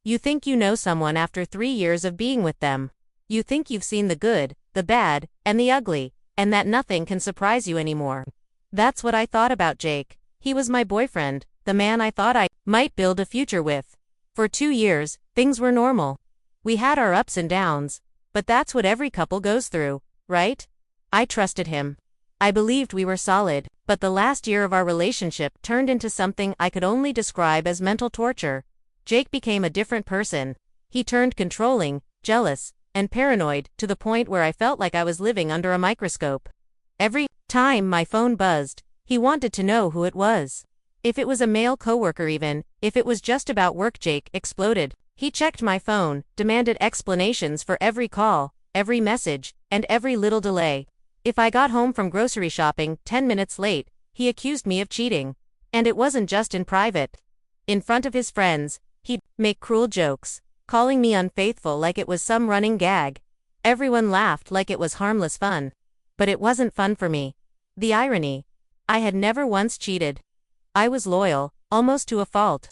You think you know someone after 3 years of being with them. You think you've seen the good, the bad, and the ugly, and that nothing can surprise you anymore. That's what I thought about Jake. He was my boyfriend, the man I thought I might build a future with. For 2 years, things were normal. We had our ups and downs, but that's what every couple goes through, right? I trusted him. I believed we were solid, but the last year of our relationship turned into something I could only describe as mental torture. Jake became a different person. He turned controlling, jealous, and paranoid to the point where I felt like I was living under a microscope. Every time my phone buzzed, he wanted to know who it was. If it was a male coworker, even if it was just about work, Jake exploded. He checked my phone, demanded explanations for every call, every message, and every little delay. If I got home from grocery shopping 10 minutes late, he accused me of cheating. And it wasn't just in private. In front of his friends, he'd make cruel jokes, calling me unfaithful like it was some running gag. Everyone laughed like it was harmless fun. But it wasn't fun for me. The irony. I had never once cheated. I was loyal, almost to a fault.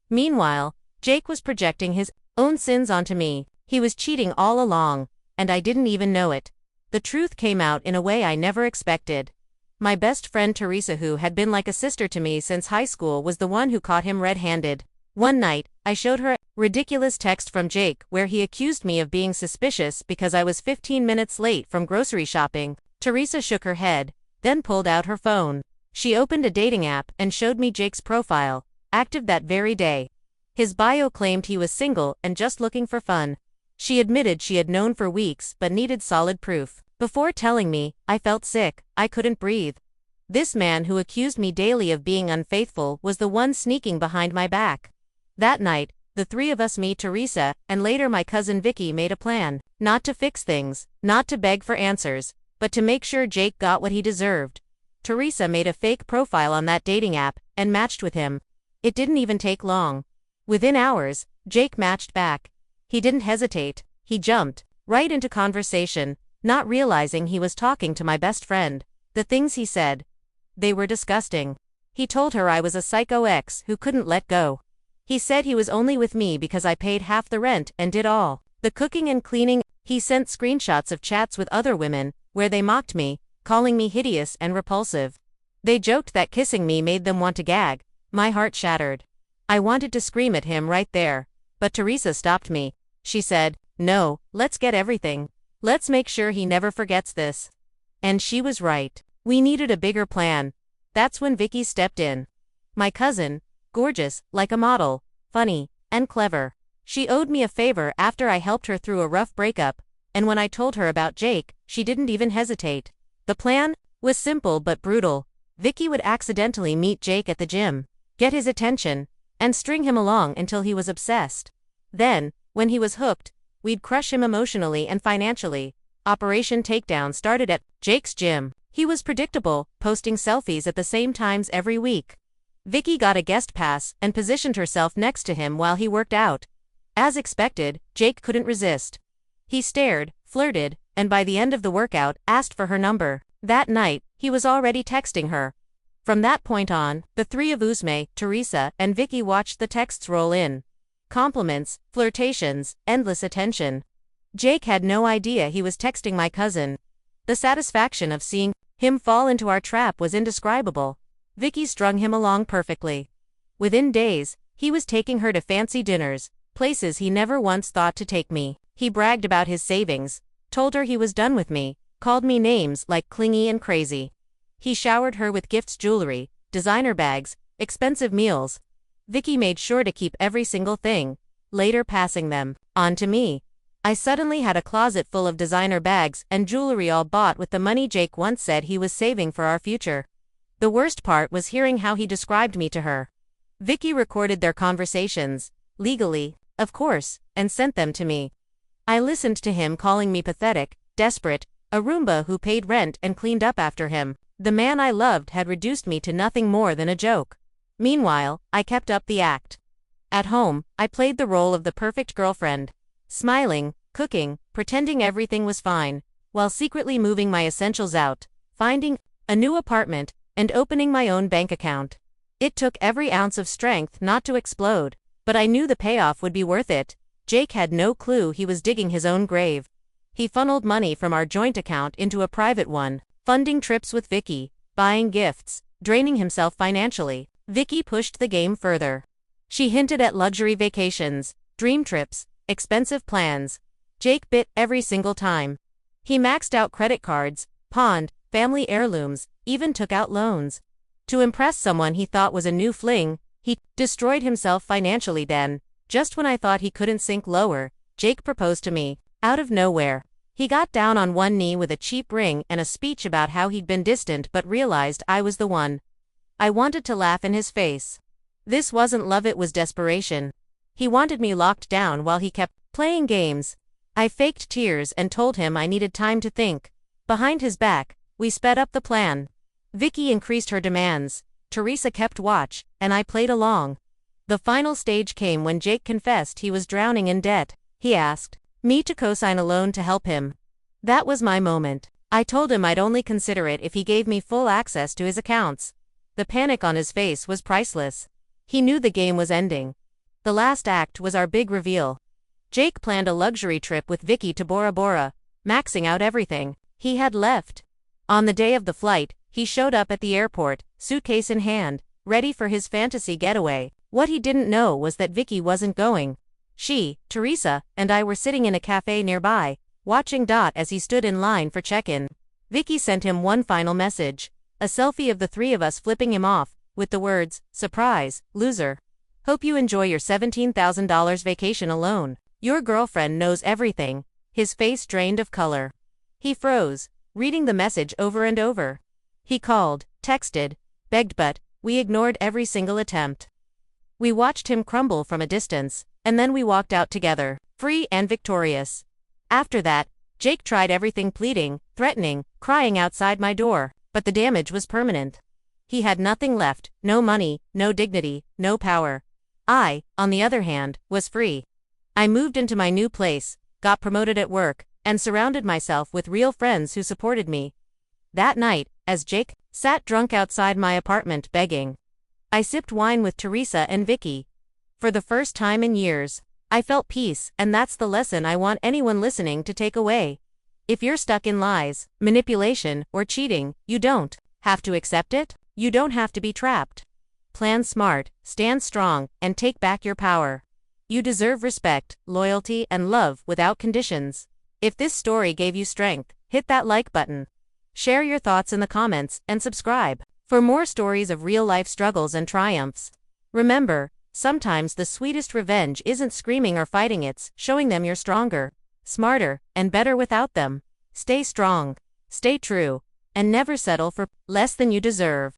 Meanwhile, Jake was projecting his own sins onto me. He was cheating all along, and I didn't even know it. The truth came out in a way I never expected. My best friend Teresa, who had been like a sister to me since high school, was the one who caught him red-handed. One night, I showed her a ridiculous text from Jake where he accused me of being suspicious because I was 15 minutes late from grocery shopping. Teresa shook her head, then pulled out her phone. She opened a dating app and showed me Jake's profile, active that very day. His bio claimed he was single and just looking for fun. She admitted she had known for weeks but needed solid proof. Before telling me, I felt sick. I couldn't breathe. This man who accused me daily of being unfaithful was the one sneaking behind my back. That night, the three of us, me, Teresa, and later my cousin Vicky, made a plan. Not to fix things, not to beg for answers, but to make sure Jake got what he deserved. Teresa made a fake profile on that dating app and matched with him. It didn't even take long. Within hours, Jake matched back. He didn't hesitate. He jumped right into conversation, not realizing he was talking to my best friend. The things he said, they were disgusting. He told her I was a psycho ex who couldn't let go. He said he was only with me because I paid half the rent and did all the cooking and cleaning. He sent screenshots of chats with other women where they mocked me, calling me hideous and repulsive. They joked that kissing me made them want to gag. My heart shattered. I wanted to scream at him right there, but Teresa stopped me. She said, "No, let's get everything. Let's make sure he never forgets this." And she was right. We needed a bigger plan. That's when Vicky stepped in. My cousin, gorgeous, like a model, funny, and clever. She owed me a favor after I helped her through a rough breakup, and when I told her about Jake, she didn't even hesitate. The plan was simple but brutal. Vicky would accidentally meet Jake at the gym, get his attention, and string him along until he was obsessed. Then, when he was hooked, we'd crush him emotionally and financially. Operation Takedown started at Jake's gym. He was predictable, posting selfies at the same times every week. Vicky got a guest pass and positioned herself next to him while he worked out. As expected, Jake couldn't resist. He stared, flirted, and by the end of the workout, asked for her number. That night, he was already texting her. From that point on, the three of Usme, Teresa, and Vicky watched the texts roll in. Compliments, flirtations, endless attention. Jake had no idea he was texting my cousin. The satisfaction of seeing him fall into our trap was indescribable. Vicky strung him along perfectly. Within days, he was taking her to fancy dinners, places he never once thought to take me. He bragged about his savings, told her he was done with me, called me names like clingy and crazy. He showered her with gifts, jewelry, designer bags, expensive meals. Vicky made sure to keep every single thing, later passing them on to me. I suddenly had a closet full of designer bags and jewelry, all bought with the money Jake once said he was saving for our future. The worst part was hearing how he described me to her. Vicky recorded their conversations, legally, of course, and sent them to me. I listened to him calling me pathetic, desperate, a Roomba who paid rent and cleaned up after him. The man I loved had reduced me to nothing more than a joke. Meanwhile, I kept up the act. At home, I played the role of the perfect girlfriend, smiling, cooking, pretending everything was fine, while secretly moving my essentials out, finding a new apartment, and opening my own bank account. It took every ounce of strength not to explode, But I knew the payoff would be worth it. Jake had no clue he was digging his own grave. He funneled money from our joint account into a private one, funding trips with Vicky, buying gifts, draining himself financially. Vicky pushed the game further. She hinted at luxury vacations, dream trips, expensive plans. Jake bit every single time. He maxed out credit cards, pawned family heirlooms, even took out loans. To impress someone he thought was a new fling, he destroyed himself financially. Then, just when I thought he couldn't sink lower, Jake proposed to me, out of nowhere. He got down on one knee with a cheap ring and a speech about how he'd been distant but realized I was the one. I wanted to laugh in his face. This wasn't love, it was desperation. He wanted me locked down while he kept playing games. I faked tears and told him I needed time to think. Behind his back, we sped up the plan. Vicky increased her demands, Teresa kept watch, and I played along. The final stage came when Jake confessed he was drowning in debt. He asked me to co-sign a loan to help him. That was my moment. I told him I'd only consider it if he gave me full access to his accounts. The panic on his face was priceless. He knew the game was ending. The last act was our big reveal. Jake planned a luxury trip with Vicky to Bora Bora, maxing out everything he had left. On the day of the flight, he showed up at the airport, suitcase in hand, ready for his fantasy getaway. What he didn't know was that Vicky wasn't going. She, Teresa, and I were sitting in a cafe nearby, watching as he stood in line for check-in. Vicky sent him one final message, a selfie of the three of us flipping him off, with the words, "Surprise, loser. Hope you enjoy your $17,000 vacation alone. Your girlfriend knows everything." His face drained of color. He froze, reading the message over and over. He called, texted, begged, but we ignored every single attempt. We watched him crumble from a distance, and then we walked out together, free and victorious. After that, Jake tried everything, pleading, threatening, crying outside my door, but the damage was permanent. He had nothing left, no money, no dignity, no power. I, on the other hand, was free. I moved into my new place, got promoted at work, and surrounded myself with real friends who supported me. That night, as Jake sat drunk outside my apartment begging, I sipped wine with Teresa and Vicky. For the first time in years, I felt peace, and that's the lesson I want anyone listening to take away. If you're stuck in lies, manipulation, or cheating, you don't have to accept it. You don't have to be trapped. Plan smart, stand strong, and take back your power. You deserve respect, loyalty, and love without conditions. If this story gave you strength, hit that like button. Share your thoughts in the comments, and subscribe for more stories of real-life struggles and triumphs. Remember, sometimes the sweetest revenge isn't screaming or fighting, it's showing them you're stronger, smarter, and better without them. Stay strong, stay true, and never settle for less than you deserve.